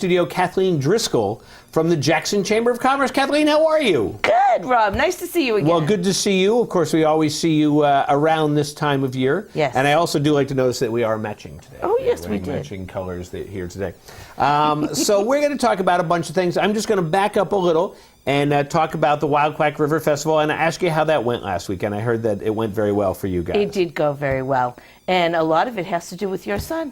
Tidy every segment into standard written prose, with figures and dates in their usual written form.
Studio, Kathleen Driscoll from the Jackson Chamber of Commerce. Kathleen, how are you? Good, Rob. Nice to see you again. Well, good to see you. Of course, we always see you around this time of year. Yes. And I also do like to notice that we are matching today. Oh, yes, we did. Matching colors here today. So we're going to talk about a bunch of things. I'm just going to back up a little and talk about the Wild Quack River Festival and ask you how that went last weekend. I heard that it went very well for you guys. It did go very well. And a lot of it has to do with your son.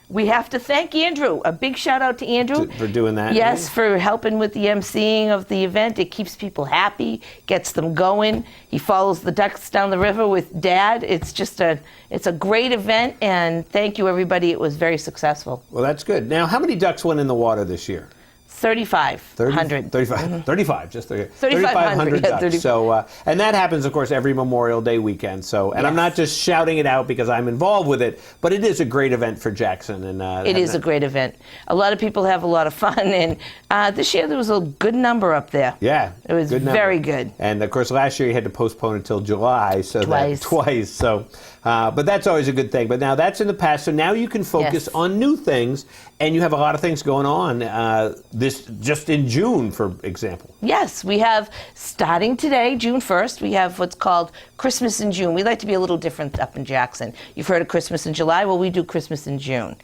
We have to thank Andrew. A big shout out to Andrew. For doing that? Yes, for helping with the emceeing of the event. It keeps people happy, gets them going. He follows the ducks down the river with Dad. It's a great event, and thank you, everybody. It was very successful. Well, that's good. Now, how many ducks went in the water this year? 3,500. 35, just 3,500 ducks. 35. So, and that happens, of course, every Memorial Day weekend. So, and I'm not just shouting it out because I'm involved with it, but it is a great event for Jackson. And it is a great event. A lot of people have a lot of fun, and this year there was a good number up there. Yeah, it was very good. And of course, last year you had to postpone until July, so twice. So, but that's always a good thing. But now that's in the past, so now you can focus on new things, and you have a lot of things going on. This just in June, for example. Yes, we have, starting today, June 1st, we have what's called Christmas in June. We like to be a little different up in Jackson. You've heard of Christmas in July. Well, we do Christmas in June.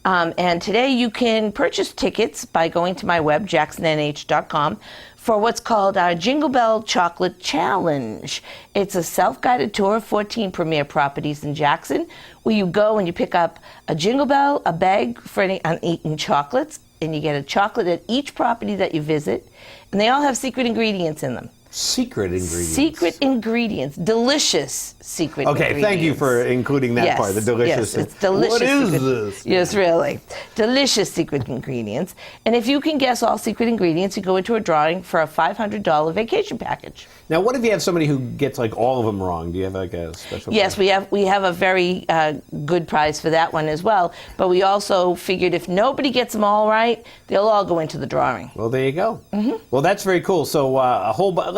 And today you can purchase tickets by going to my web, jacksonnh.com, for what's called our Jingle Bell Chocolate Challenge. It's a self-guided tour of 14 premier properties in Jackson, where you go and you pick up a Jingle Bell, a bag for uneaten chocolates, and you get a chocolate at each property that you visit, and they all have secret ingredients in them. Secret ingredients? Secret ingredients. Delicious secret ingredients. Okay, thank you for including that part, the delicious. Yes, it's delicious. What is this? Yes, really. Delicious secret ingredients. And if you can guess all secret ingredients, you go into a drawing for a $500 vacation package. Now, what if you have somebody who gets like all of them wrong? Do you have like a special Yes, prize? we have a very good prize for that one as well. But we also figured if nobody gets them all right, they'll all go into the drawing. Well, there you go. Mm-hmm. Well, that's very cool. So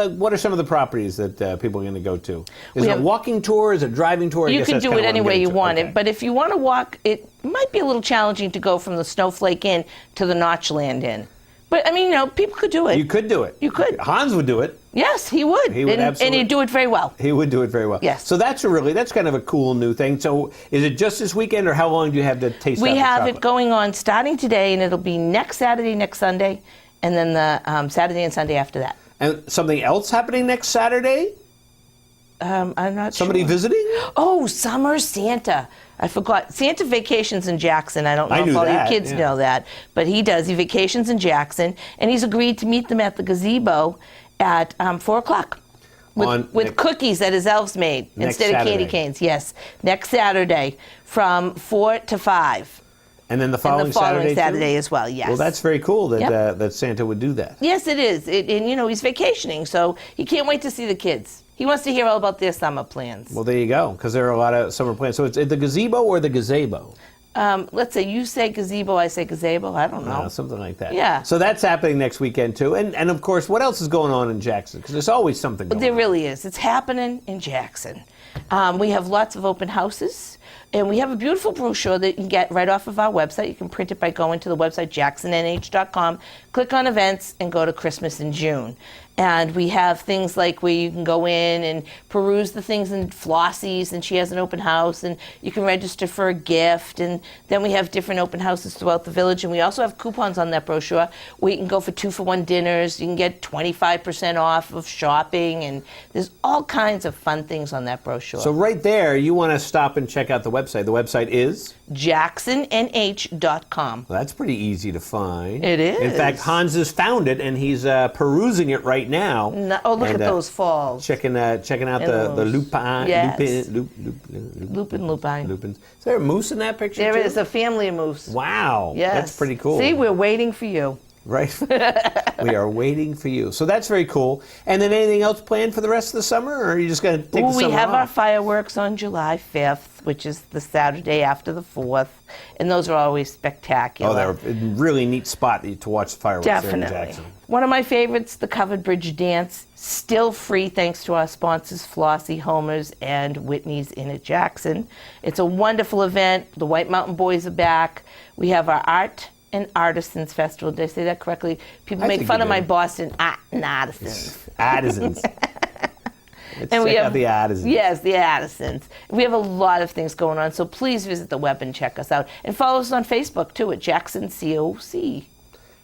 what are some of the properties that people are going to go to? Is it a walking tour? Is it a driving tour? You can do it any way you want it. But if you want to walk, it might be a little challenging to go from the Snowflake Inn to the Notchland Inn. But, I mean, you know, people could do it. You could do it. You could. Hans would do it. Yes, he would. He would absolutely. And he'd do it very well. He would do it very well. Yes. So that's kind of a cool new thing. So is it just this weekend, or how long do you have to taste We out the have chocolate? it going on starting today, and it'll be next Saturday, next Sunday, and then the Saturday and Sunday after that. And something else happening next Saturday? I'm not Somebody sure. visiting? Oh, Summer Santa. I forgot. Santa vacations in Jackson. I don't know if all your kids know that, but he does. He vacations in Jackson, and he's agreed to meet them at the gazebo at 4 o'clock with cookies that his elves made instead of candy canes. Yes, next Saturday from 4 to 5. And then the following Saturday as well, yes. Well, that's very cool that that Santa would do that. Yes, it is. And, you know, he's vacationing, so he can't wait to see the kids. He wants to hear all about their summer plans. Well, there you go, because there are a lot of summer plans. So it's the gazebo or the gazebo? Let's say you say gazebo, I say gazebo. I don't know. Something like that. Yeah. So that's happening next weekend, too. And of course, what else is going on in Jackson? Because there's always something going on. There really is. It's happening in Jackson. We have lots of open houses. And we have a beautiful brochure that you can get right off of our website. You can print it by going to the website, jacksonnh.com, click on events, and go to Christmas in June. And we have things like where you can go in and peruse the things in Flossie's, and she has an open house, and you can register for a gift. And then we have different open houses throughout the village. And we also have coupons on that brochure where you can go for 2-for-1 dinners. You can get 25% off of shopping. And there's all kinds of fun things on that brochure. So right there, you want to stop and check out the website. The website is? jacksonnh.com. Well, that's pretty easy to find. It is. In fact, Hans has found it, and he's perusing it right now. No, oh, look at those falls. Checking out the lupine. Yes. Lupins. Is there a moose in that picture, There too? is a family of moose. Wow. Yes. That's pretty cool. See, we're waiting for you. Right. We are waiting for you. So that's very cool. And then anything else planned for the rest of the summer, or are you just going to take the summer We have off? our fireworks on July 5th, which is the Saturday after the 4th, and those are always spectacular. Oh, they're a really neat spot to watch fireworks there in Jackson. One of my favorites, the Covered Bridge Dance, still free thanks to our sponsors, Flossie, Homer's, and Whitney's Inn at Jackson. It's a wonderful event. The White Mountain Boys are back. We have our art and Artisans Festival. Did I say that correctly? People I make think fun you of my did. Boston artisans. Artisans. Let's And we check have out the artisans. Yes, the Addisons. We have a lot of things going on, so please visit the web and check us out. And follow us on Facebook, too, at Jackson COC.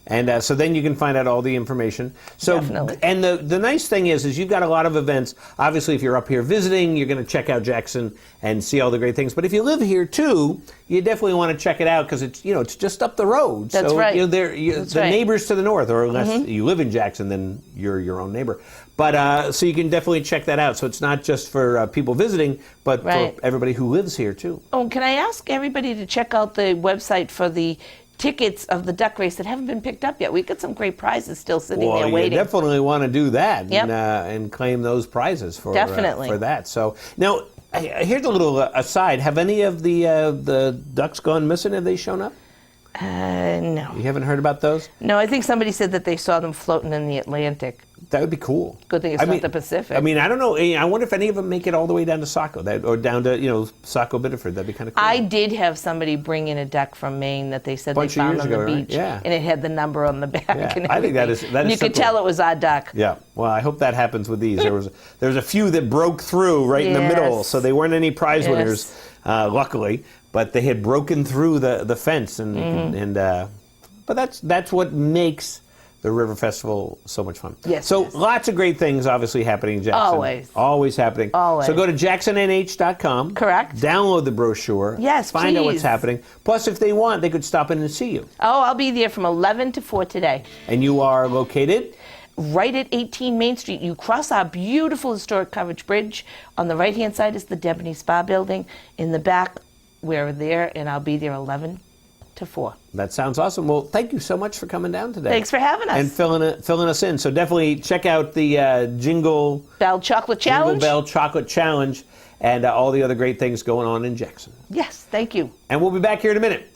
And so then you can find out all the information. So, Definitely. and the nice thing is you've got a lot of events. Obviously, if you're up here visiting, you're going to check out Jackson and see all the great things. But if you live here too, you definitely want to check it out because it's it's just up the road. That's so, right. The right. neighbors to the north, or unless you live in Jackson, then you're your own neighbor. But so you can definitely check that out. So it's not just for people visiting, but Right. for everybody who lives here too. Oh, can I ask everybody to check out the website for the tickets of the duck race that haven't been picked up yet? We got some great prizes still sitting Well, there you waiting. definitely want to do that Yep. and claim those prizes for Definitely. for that. So now, here's a little aside. Have any of the ducks gone missing? Have they shown up? No. You haven't heard about those? No, I think somebody said that they saw them floating in the Atlantic. That would be cool. Good thing it's not the Pacific. I mean, I don't know. I wonder if any of them make it all the way down to Saco, or down to Saco Biddeford. That'd be kind of cool. I did have somebody bring in a duck from Maine that they said they Bunch of found years on the ago, right? beach, Yeah. and it had the number on the back. Yeah, And I think that everything. is You could so tell cool. it was our duck. Yeah. Well, I hope that happens with these. There was a few that broke through right in the middle, Yes. so they weren't any prize Yes. winners, luckily. But they had broken through the fence, but that's what makes the River Festival so much fun. Yes, So it is. lots of great things obviously happening in Jackson. Always happening. Always. So go to jacksonnh.com. Correct. Download the brochure. Yes, Find out what's please. happening. Plus, if they want, they could stop in and see you. Oh, I'll be there from 11 to 4 today. And you are located? Right at 18 Main Street. You cross our beautiful historic covered bridge. On the right-hand side is the Debony Spa building. In the back, we're there, and I'll be there 11 to 4. That sounds awesome. Well, thank you so much for coming down today. Thanks for having us. And filling us in. So definitely check out the Jingle Bell Chocolate Challenge. Bell Chocolate Challenge and all the other great things going on in Jackson. Yes, thank you. And we'll be back here in a minute.